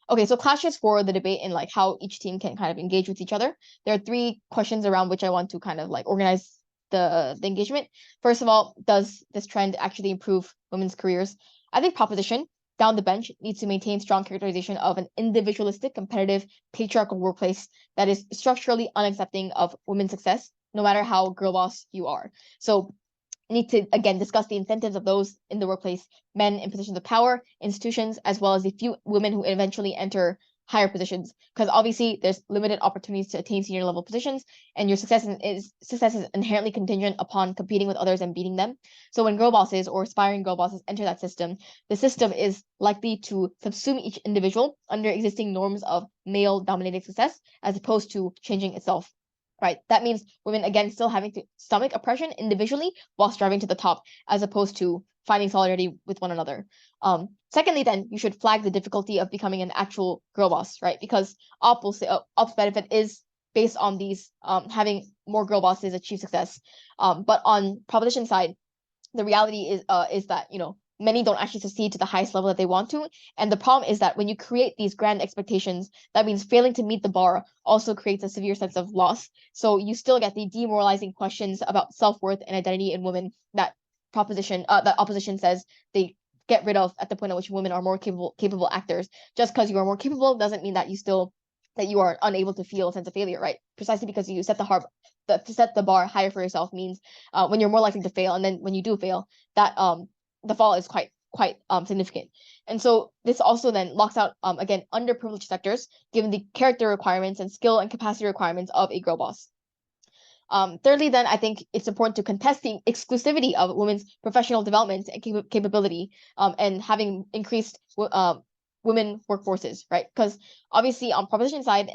Okay, so clashes for the debate and like how each team can kind of engage with each other. There are three questions around which I want to kind of like organize the engagement. First of all, does this trend actually improve women's careers? I think proposition down the bench needs to maintain strong characterization of an individualistic, competitive, patriarchal workplace that is structurally unaccepting of women's success, no matter how girl boss you are. So need to again discuss the incentives of those in the workplace, men in positions of power, institutions, as well as the few women who eventually enter higher positions. Because obviously there's limited opportunities to attain senior level positions, and your success is inherently contingent upon competing with others and beating them. So when girl bosses or aspiring girl bosses enter that system, the system is likely to subsume each individual under existing norms of male dominated success, as opposed to changing itself. Right. That means women again still having to stomach oppression individually while striving to the top, as opposed to finding solidarity with one another. Secondly, then you should flag the difficulty of becoming an actual girl boss, right? Because ops benefit is based on these having more girl bosses achieve success. But on proposition side, the reality is that many don't actually succeed to the highest level that they want to. And the problem is that when you create these grand expectations, that means failing to meet the bar also creates a severe sense of loss. So you still get the demoralizing questions about self-worth and identity in women that opposition says they get rid of at the point at which women are more capable actors. Just because you are more capable doesn't mean that you are unable to feel a sense of failure, right? Precisely because you set to set the bar higher for yourself means when you're more likely to fail, and then when you do fail, that the fall is quite significant. And so this also then locks out again underprivileged sectors given the character requirements and skill and capacity requirements of a girl boss. Thirdly, then I think it's important to contest the exclusivity of women's professional development and capability and having increased women workforces, right? Because obviously on proposition side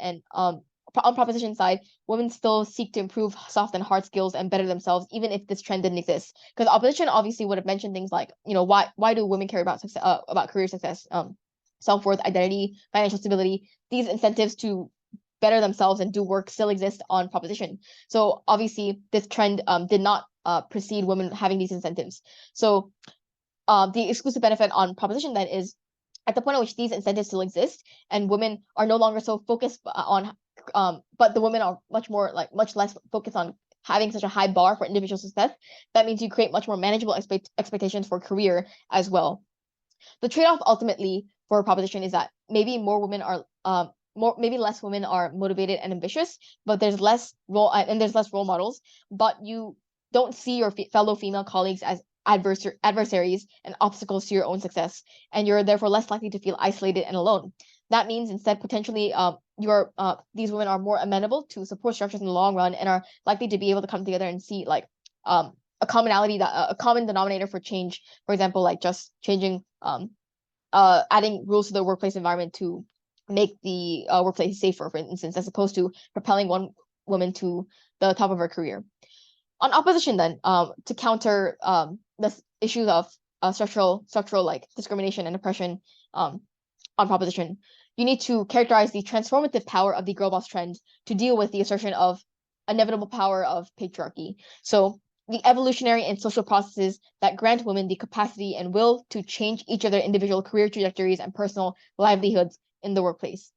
women still seek to improve soft and hard skills and better themselves, even if this trend didn't exist. Because opposition obviously would have mentioned things like, why do women care about success, about career success, self-worth, identity, financial stability? These incentives to better themselves and do work still exist on proposition. So obviously this trend did not precede women having these incentives. So the exclusive benefit on proposition then is at the point at which these incentives still exist and women are no longer so focused on but the women are much less focused on having such a high bar for individual success. That means you create much more manageable expectations for career as well. The trade-off ultimately for a proposition is that maybe maybe less women are motivated and ambitious, but there's less role models, but you don't see your fellow female colleagues as adversaries and obstacles to your own success, and you're therefore less likely to feel isolated and alone. That means instead potentially these women are more amenable to support structures in the long run and are likely to be able to come together and see like a commonality a common denominator for change. For example, like just changing adding rules to the workplace environment to make the workplace safer, for instance, as opposed to propelling one woman to the top of her career. On opposition, then, to counter the issues of structural like discrimination and oppression on proposition, you need to characterize the transformative power of the girl boss trend to deal with the assertion of inevitable power of patriarchy. So the evolutionary and social processes that grant women the capacity and will to change each of their individual career trajectories and personal livelihoods in the workplace.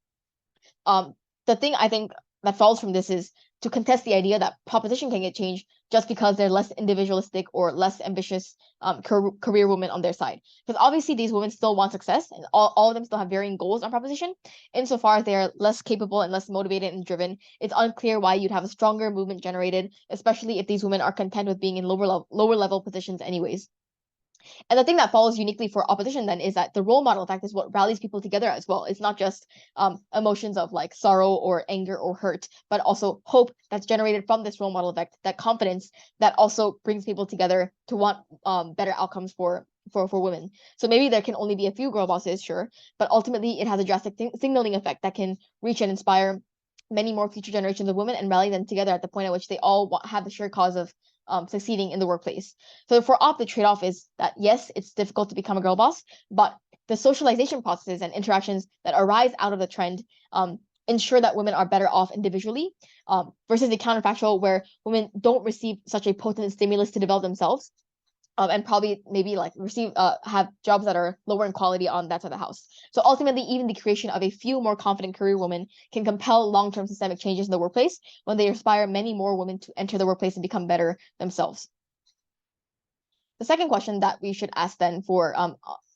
The thing I think that follows from this is to contest the idea that proposition can get changed just because they're less individualistic or less ambitious career women on their side. Because obviously these women still want success and all of them still have varying goals on proposition. Insofar as they're less capable and less motivated and driven, it's unclear why you'd have a stronger movement generated, especially if these women are content with being in lower level positions anyways. And the thing that follows uniquely for opposition then is that the role model effect is what rallies people together as well. It's not just emotions of like sorrow or anger or hurt, but also hope that's generated from this role model effect, that confidence that also brings people together to want better outcomes for women. So maybe there can only be a few girl bosses, sure, but ultimately it has a drastic signaling effect that can reach and inspire many more future generations of women and rally them together at the point at which they all have the shared cause of succeeding in the workplace. So for op, the trade-off is that yes, it's difficult to become a girl boss, but the socialization processes and interactions that arise out of the trend ensure that women are better off individually versus the counterfactual where women don't receive such a potent stimulus to develop themselves. and probably maybe like have jobs that are lower in quality on that side of the house. So ultimately, even the creation of a few more confident career women can compel long-term systemic changes in the workplace when they inspire many more women to enter the workplace and become better themselves. The second question that we should ask then for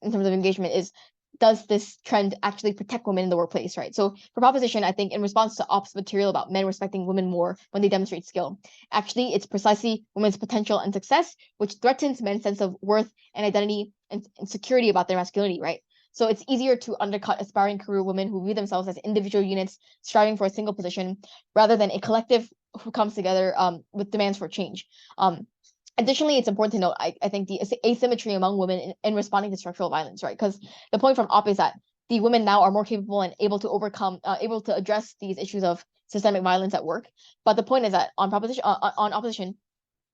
in terms of engagement is, does this trend actually protect women in the workplace, right? So for proposition, I think in response to Ops material about men respecting women more when they demonstrate skill, actually it's precisely women's potential and success which threatens men's sense of worth and identity and security about their masculinity, right? So it's easier to undercut aspiring career women who view themselves as individual units striving for a single position rather than a collective who comes together with demands for change. Additionally, it's important to note, I think, the asymmetry among women in responding to structural violence, right? Because the point from Op is that the women now are more capable and able to able to address these issues of systemic violence at work. But the point is that on opposition,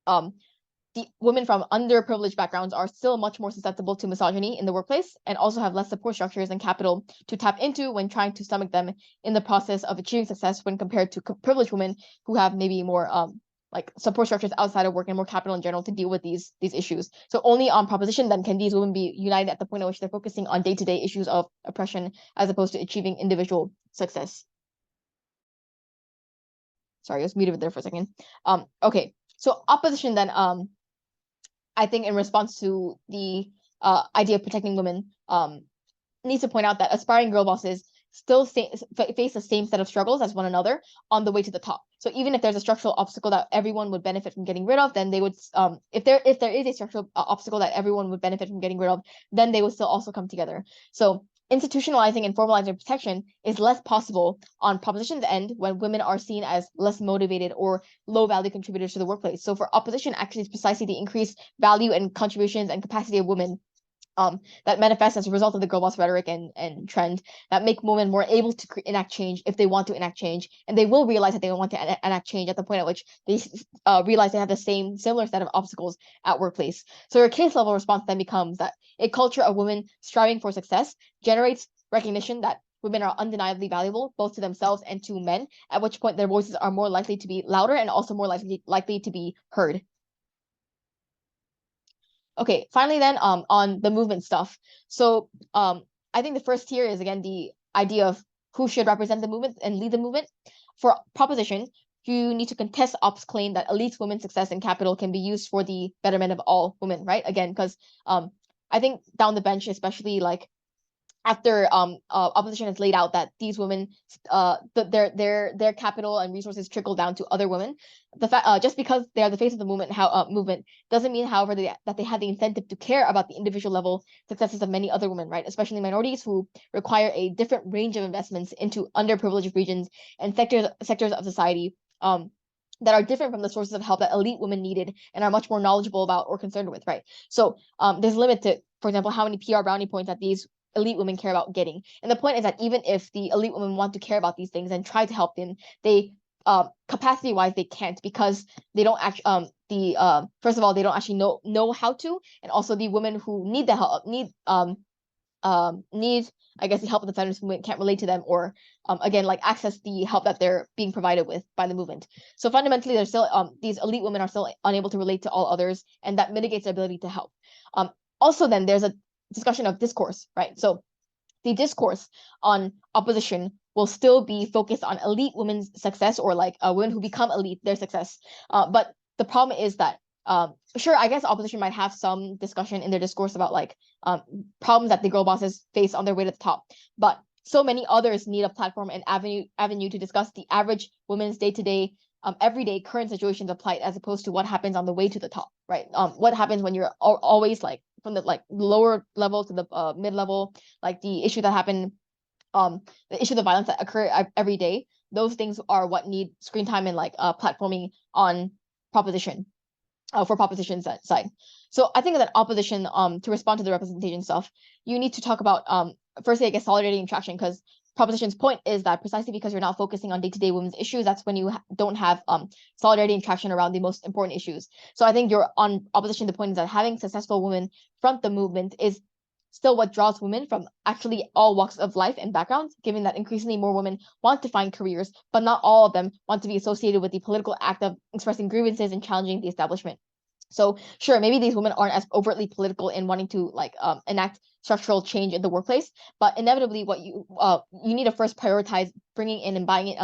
the women from underprivileged backgrounds are still much more susceptible to misogyny in the workplace and also have less support structures and capital to tap into when trying to stomach them in the process of achieving success when compared to privileged women who have maybe more like support structures outside of work and more capital in general to deal with these issues. So only on proposition then can these women be united at the point at which they're focusing on day-to-day issues of oppression as opposed to achieving individual success. Sorry, I was muted there for a second. Okay, so opposition then I think in response to the idea of protecting women needs to point out that aspiring girl bosses still face the same set of struggles as one another on the way to the top. So even if there's a structural obstacle that everyone would benefit from getting rid of, then they would if there is a structural obstacle that everyone would benefit from getting rid of, then they would still also come together. So institutionalizing and formalizing protection is less possible on proposition's end when women are seen as less motivated or low value contributors to the workplace. So for opposition, actually, it's precisely the increased value and contributions and capacity of women that manifests as a result of the girl boss rhetoric and trend that make women more able to enact change if they want to enact change, and they will realize that they want to enact change at the point at which they realize they have the similar set of obstacles at workplace. So your case level response then becomes that a culture of women striving for success generates recognition that women are undeniably valuable both to themselves and to men, at which point their voices are more likely to be louder and also more likely to be heard. Okay, finally then on the movement stuff. So I think the first tier is again the idea of who should represent the movement and lead the movement. For proposition, you need to contest Ops' claim that elite women's success and capital can be used for the betterment of all women, right? Again, because I think down the bench, especially like after opposition has laid out that these women their capital and resources trickle down to other women, the fact just because they are the face of the movement doesn't mean, however, that they have the incentive to care about the individual level successes of many other women, right? Especially minorities who require a different range of investments into underprivileged regions and sectors of society that are different from the sources of help that elite women needed and are much more knowledgeable about or concerned with, right? So there's a limit to, for example, how many PR brownie points that these elite women care about getting. And the point is that even if the elite women want to care about these things and try to help them, they capacity wise they can't, because they don't actually first of all, they don't actually know how to, and also the women who need the help need I guess the help of the feminist movement can't relate to them or again like access the help that they're being provided with by the movement. So fundamentally there's still these elite women are still unable to relate to all others, and that mitigates their ability to help. Also then there's a discussion of discourse, right? So the discourse on opposition will still be focused on elite women's success, or like women who become elite, their success. But the problem is that sure, I guess opposition might have some discussion in their discourse about like problems that the girl bosses face on their way to the top, but so many others need a platform and avenue to discuss the average woman's day-to-day everyday current situations of plight, as opposed to what happens on the way to the top, right? What happens when you're always like from the like lower level to the mid level, like the issue that happen, the issue of the violence that occur every day. Those things are what need screen time and like platforming on proposition. For proposition's side. So I think that opposition, to respond to the representation stuff, you need to talk about firstly, I guess, solidarity and traction, because proposition's point is that precisely because you're not focusing on day-to-day women's issues, that's when you don't have solidarity and traction around the most important issues. So I think you're on opposition. The point is that having successful women front the movement is still what draws women from actually all walks of life and backgrounds, given that increasingly more women want to find careers, but not all of them want to be associated with the political act of expressing grievances and challenging the establishment. So sure, maybe these women aren't as overtly political in wanting to like enact structural change in the workplace, but inevitably what you need to first prioritize bringing in and buying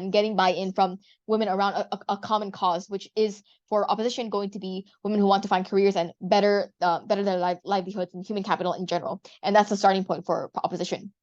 getting buy-in from women around a common cause, which is for opposition going to be women who want to find careers and better their livelihoods and human capital in general. And that's the starting point for opposition,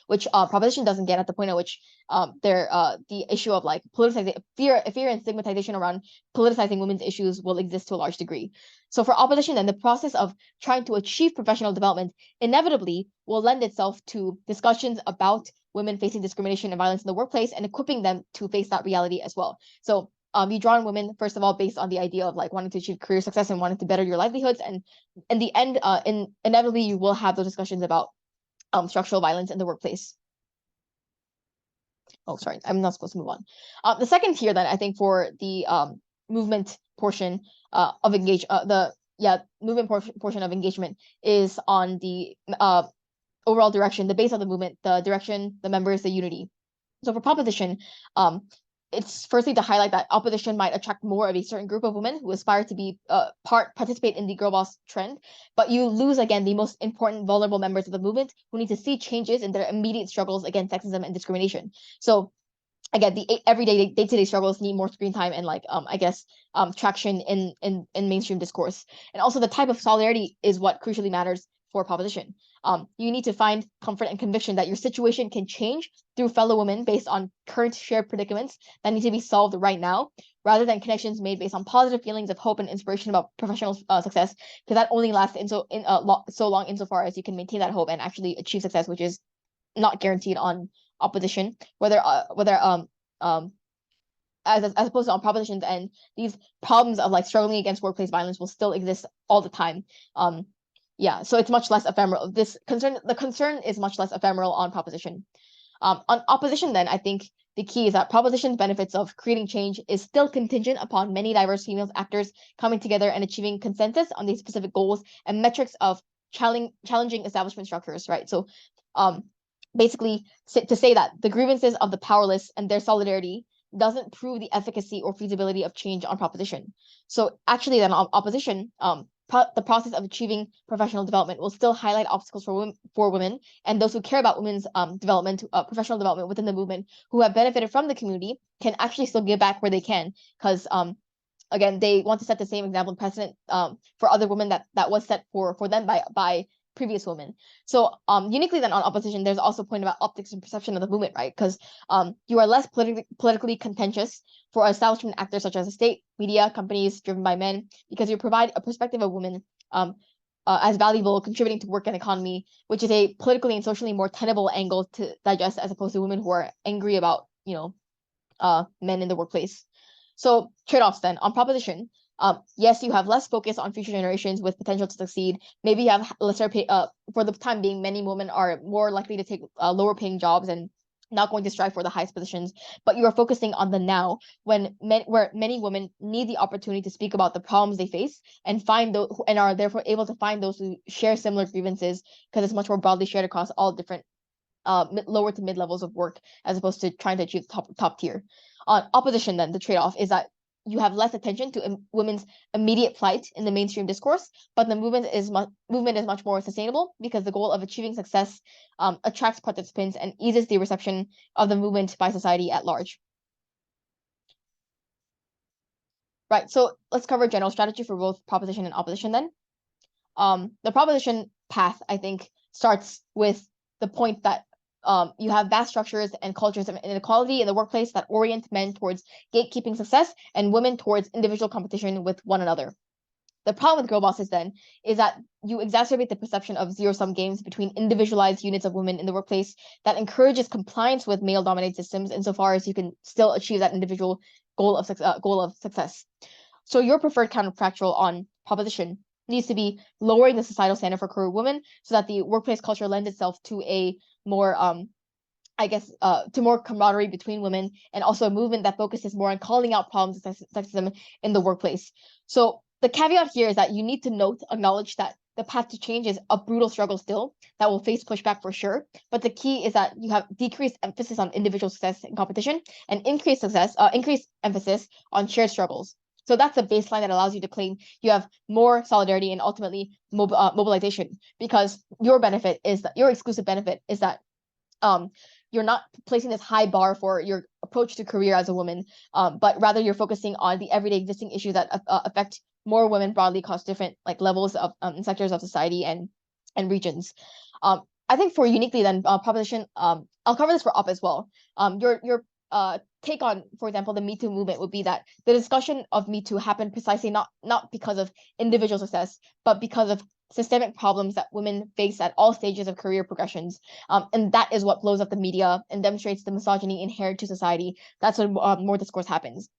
which proposition doesn't get at the point at which the issue of like politicizing fear and stigmatization around politicizing women's issues will exist to a large degree. So for opposition, then the process of trying to achieve professional development inevitably will lend itself to discussions about women facing discrimination and violence in the workplace and equipping them to face that reality as well. So you draw on women first of all based on the idea of like wanting to achieve career success and wanting to better your livelihoods, and in the end, inevitably you will have those discussions about structural violence in the workplace. Oh, sorry, I'm not supposed to move on. The second tier, then, I think for the movement portion of portion of engagement is on the overall direction, the base of the movement, the direction, the members, the unity. So for proposition, it's firstly to highlight that opposition might attract more of a certain group of women who aspire to be participate in the girl boss trend, but you lose again the most important vulnerable members of the movement who need to see changes in their immediate struggles against sexism and discrimination. So again, the everyday day-to-day struggles need more screen time and like traction in mainstream discourse. And also the type of solidarity is what crucially matters for proposition. You need to find comfort and conviction that your situation can change through fellow women based on current shared predicaments that need to be solved right now, rather than connections made based on positive feelings of hope and inspiration about professional success, because that only lasts so long insofar as you can maintain that hope and actually achieve success, which is not guaranteed on opposition, as opposed to on proposition's end, these problems of like struggling against workplace violence will still exist all the time. So it's much less ephemeral. The concern is much less ephemeral on proposition. On opposition, then, I think the key is that proposition's benefits of creating change is still contingent upon many diverse female actors coming together and achieving consensus on these specific goals and metrics of challenging establishment structures, right? So basically to say that the grievances of the powerless and their solidarity doesn't prove the efficacy or feasibility of change on proposition. So actually then on opposition, the process of achieving professional development will still highlight obstacles for women and those who care about women's professional development within the movement, who have benefited from the community, can actually still give back where they can, because again, they want to set the same example and precedent for other women that was set for them by previous women. So uniquely then on opposition, there's also a point about optics and perception of the movement, right? Because you are less politically contentious for establishment actors such as the state, media, companies driven by men, because you provide a perspective of women as valuable, contributing to work and economy, which is a politically and socially more tenable angle to digest, as opposed to women who are angry about men in the workplace. So trade-offs then on proposition. Yes, you have less focus on future generations with potential to succeed. Maybe you have lesser pay. For the time being, many women are more likely to take lower paying jobs and not going to strive for the highest positions. But you are focusing on the now, where many women need the opportunity to speak about the problems they face and are therefore able to find those who share similar grievances, because it's much more broadly shared across all different lower to mid levels of work, as opposed to trying to achieve the top tier. On opposition, then the trade-off is that you have less attention to women's immediate plight in the mainstream discourse, but the movement is much more sustainable, because the goal of achieving success attracts participants and eases the reception of the movement by society at large. Right, so let's cover general strategy for both proposition and opposition then. The proposition path, I think, starts with the point that you have vast structures and cultures of inequality in the workplace that orient men towards gatekeeping success and women towards individual competition with one another. The problem with girl bosses then is that you exacerbate the perception of zero-sum games between individualized units of women in the workplace that encourages compliance with male-dominated systems insofar as you can still achieve that individual goal of success. So your preferred counterfactual on proposition needs to be lowering the societal standard for career women so that the workplace culture lends itself to a more to more camaraderie between women, and also a movement that focuses more on calling out problems of sexism in the workplace. So the caveat here is that you need to acknowledge that the path to change is a brutal struggle still that will face pushback for sure. But the key is that you have decreased emphasis on individual success and competition and increased emphasis on shared struggles. So that's a baseline that allows you to claim you have more solidarity and ultimately mobilization, because your benefit is that your exclusive benefit is that you're not placing this high bar for your approach to career as a woman, but rather you're focusing on the everyday existing issues that affect more women broadly across different like levels of sectors of society and regions. I think for uniquely then proposition, I'll cover this for up as well. Your take on, for example, the Me Too movement would be that the discussion of Me Too happened precisely not because of individual success, but because of systemic problems that women face at all stages of career progressions. And that is what blows up the media and demonstrates the misogyny inherent to society. That's when more discourse happens.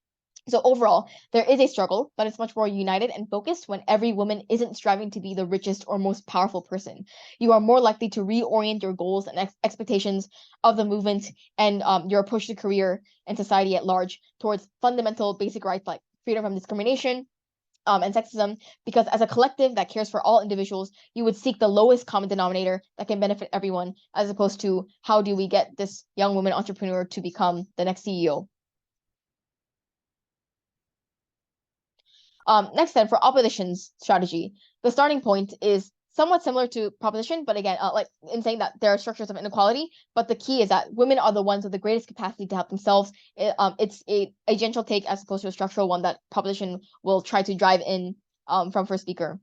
So overall, there is a struggle, but it's much more united and focused when every woman isn't striving to be the richest or most powerful person. You are more likely to reorient your goals and expectations of the movement and your approach to career and society at large towards fundamental basic rights like freedom from discrimination, and sexism, because as a collective that cares for all individuals, you would seek the lowest common denominator that can benefit everyone, as opposed to how do we get this young woman entrepreneur to become the next CEO. Next then, for opposition's strategy, the starting point is somewhat similar to proposition, but again, like in saying that there are structures of inequality, but the key is that women are the ones with the greatest capacity to help themselves. It's a gentle take as opposed to a structural one that proposition will try to drive in from first speaker.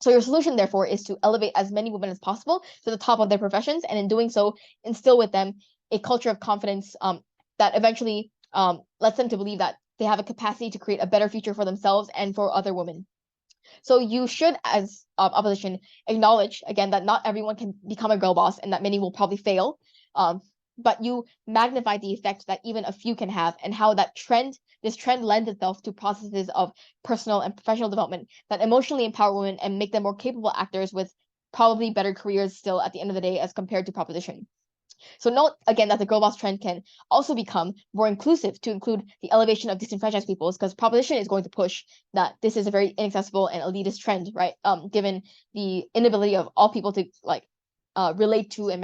So your solution, therefore, is to elevate as many women as possible to the top of their professions, and in doing so, instill with them a culture of confidence that eventually lets them to believe that they have a capacity to create a better future for themselves and for other women. So you should, as opposition, acknowledge again that not everyone can become a girl boss and that many will probably fail. But you magnify the effect that even a few can have, and how this trend lends itself to processes of personal and professional development that emotionally empower women and make them more capable actors with probably better careers still at the end of the day as compared to proposition. So note again that the girl boss trend can also become more inclusive to include the elevation of disenfranchised peoples, because proposition is going to push that this is a very inaccessible and elitist trend, right? Given the inability of all people to like relate to and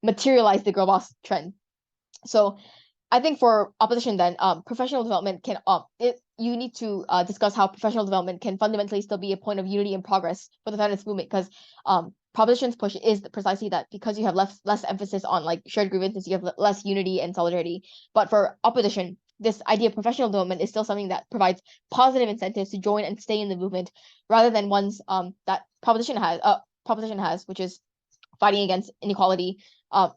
materialize the girl boss trend. So I think for opposition then, professional development can you need to discuss how professional development can fundamentally still be a point of unity and progress for the feminist movement, because proposition's push is precisely that, because you have less emphasis on like shared grievances, you have less unity and solidarity. But for opposition, this idea of professional development is still something that provides positive incentives to join and stay in the movement, rather than ones that proposition has, which is fighting against inequality,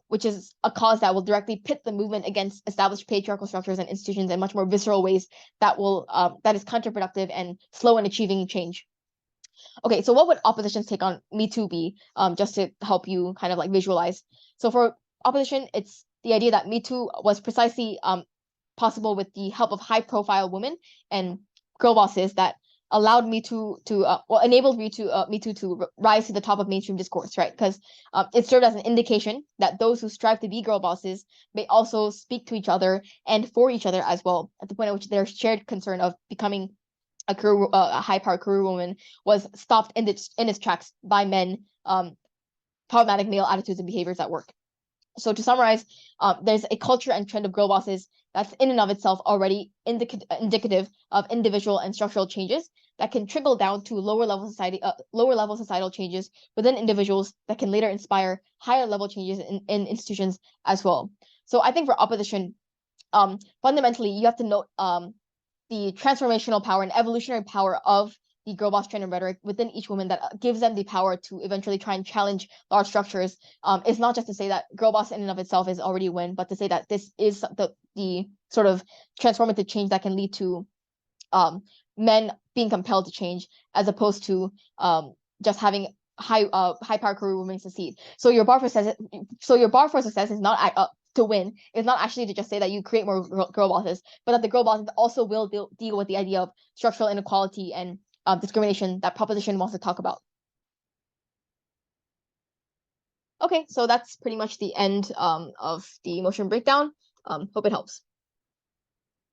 which is a cause that will directly pit the movement against established patriarchal structures and institutions in much more visceral ways that is counterproductive and slow in achieving change. Okay, so what would opposition's take on Me Too be? Just to help you kind of like visualize. So for opposition, it's the idea that Me Too was precisely possible with the help of high-profile women and girl bosses that allowed Me Too enabled Me Too to rise to the top of mainstream discourse, right? Because it served as an indication that those who strive to be girl bosses may also speak to each other and for each other as well, at the point at which their shared concern of becoming a high-powered career woman was stopped in its tracks by men, problematic male attitudes and behaviors at work. So to summarize, there's a culture and trend of girl bosses that's in and of itself already indicative of individual and structural changes that can trickle down to lower level societal changes within individuals that can later inspire higher level changes in institutions as well. So I think for opposition, fundamentally you have to note the transformational power and evolutionary power of the girl boss trend and rhetoric within each woman that gives them the power to eventually try and challenge large structures. It's not just to say that girl boss in and of itself is already a win, but to say that this is the sort of transformative change that can lead to men being compelled to change, as opposed to just having high power career women succeed. So your bar for success is not to win, is not actually to just say that you create more girl bosses, but that the girl bosses also will deal with the idea of structural inequality and discrimination that proposition wants to talk about. Okay, so that's pretty much the end of the motion breakdown. Hope it helps.